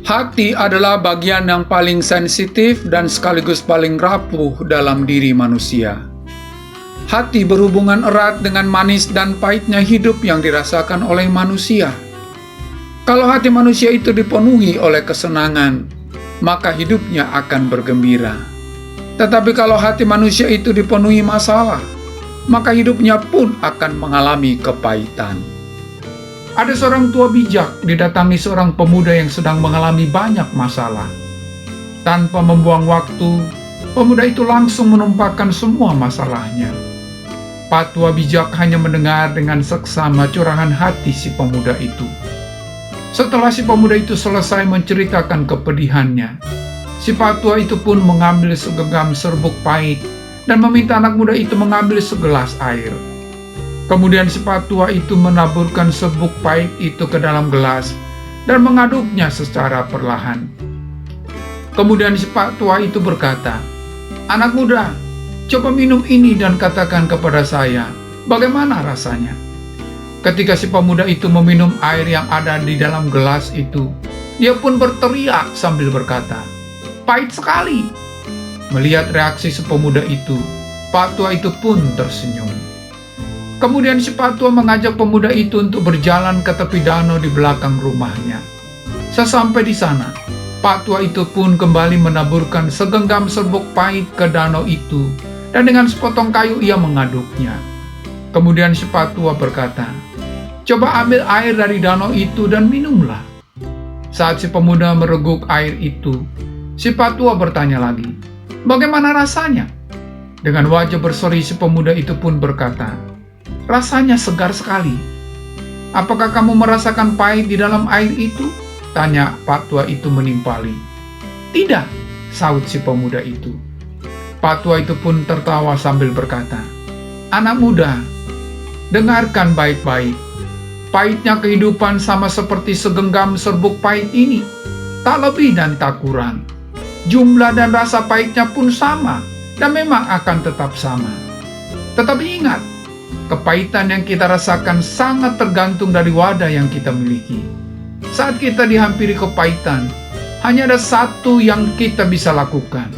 Hati adalah bagian yang paling sensitif dan sekaligus paling rapuh dalam diri manusia. Hati berhubungan erat dengan manis dan pahitnya hidup yang dirasakan oleh manusia. Kalau hati manusia itu dipenuhi oleh kesenangan, maka hidupnya akan bergembira. Tetapi kalau hati manusia itu dipenuhi masalah, maka hidupnya pun akan mengalami kepahitan. Ada seorang tua bijak didatangi seorang pemuda yang sedang mengalami banyak masalah. Tanpa membuang waktu, pemuda itu langsung menumpahkan semua masalahnya. Pak tua bijak hanya mendengar dengan seksama curahan hati si pemuda itu. Setelah si pemuda itu selesai menceritakan kepedihannya, si Pak tua itu pun mengambil segenggam serbuk pahit dan meminta anak muda itu mengambil segelas air. Kemudian si Pak tua itu menaburkan serbuk pahit itu ke dalam gelas dan mengaduknya secara perlahan. Kemudian si Pak tua itu berkata, "Anak muda, coba minum ini dan katakan kepada saya, bagaimana rasanya?" Ketika si pemuda itu meminum air yang ada di dalam gelas itu, dia pun berteriak sambil berkata, "Pahit sekali." Melihat reaksi si pemuda itu, Pak tua itu pun tersenyum. Kemudian si Pak tua mengajak pemuda itu untuk berjalan ke tepi danau di belakang rumahnya. Sesampai di sana, Pak tua itu pun kembali menaburkan segenggam serbuk pahit ke danau itu, dan dengan sepotong kayu ia mengaduknya. Kemudian si Pak tua berkata, "Coba ambil air dari danau itu dan minumlah." Saat si pemuda mereguk air itu, si Pak tua bertanya lagi, "Bagaimana rasanya?" Dengan wajah berseri si pemuda itu pun berkata, "Rasanya segar sekali." "Apakah kamu merasakan pahit di dalam air itu?" tanya Pak tua itu menimpali. "Tidak," sahut si pemuda itu. Pak tua itu pun tertawa sambil berkata, "Anak muda, dengarkan baik-baik. Pahitnya kehidupan sama seperti segenggam serbuk pahit ini, tak lebih dan tak kurang. Jumlah dan rasa pahitnya pun sama, dan memang akan tetap sama. Tetapi ingat, kepahitan yang kita rasakan sangat tergantung dari wadah yang kita miliki. Saat kita dihampiri kepahitan, hanya ada satu yang kita bisa lakukan.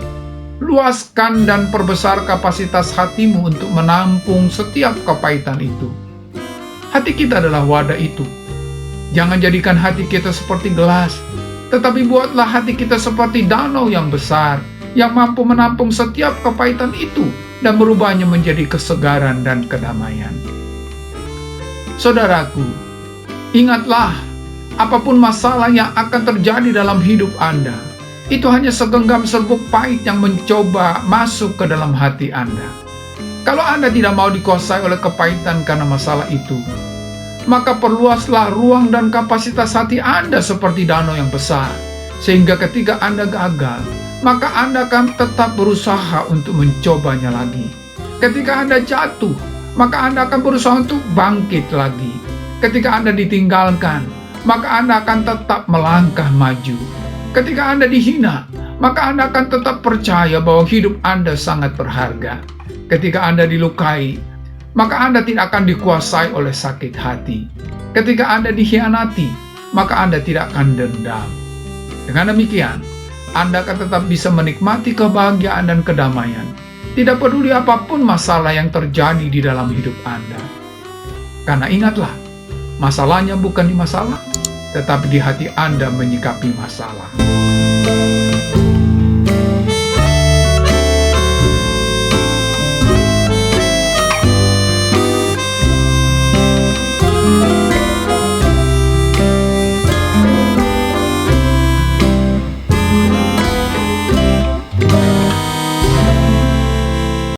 Luaskan dan perbesar kapasitas hatimu untuk menampung setiap kepahitan itu. Hati kita adalah wadah itu. Jangan jadikan hati kita seperti gelas, tetapi buatlah hati kita seperti danau yang besar, yang mampu menampung setiap kepahitan itu dan merubahnya menjadi kesegaran dan kedamaian." Saudaraku, ingatlah, apapun masalah yang akan terjadi dalam hidup Anda, itu hanya segenggam serbuk pahit yang mencoba masuk ke dalam hati Anda. Kalau Anda tidak mau dikuasai oleh kepahitan karena masalah itu, maka perluaslah ruang dan kapasitas hati Anda seperti danau yang besar, sehingga ketika Anda gagal, maka Anda akan tetap berusaha untuk mencobanya lagi. Ketika Anda jatuh, maka Anda akan berusaha untuk bangkit lagi. Ketika Anda ditinggalkan, maka Anda akan tetap melangkah maju. Ketika Anda dihina, maka Anda akan tetap percaya bahwa hidup Anda sangat berharga. Ketika Anda dilukai, maka Anda tidak akan dikuasai oleh sakit hati. Ketika Anda dikhianati, maka Anda tidak akan dendam. Dengan demikian, Anda akan tetap bisa menikmati kebahagiaan dan kedamaian, tidak peduli apapun masalah yang terjadi di dalam hidup Anda. Karena ingatlah, masalahnya bukan di masalah, tetapi di hati Anda menyikapi masalah.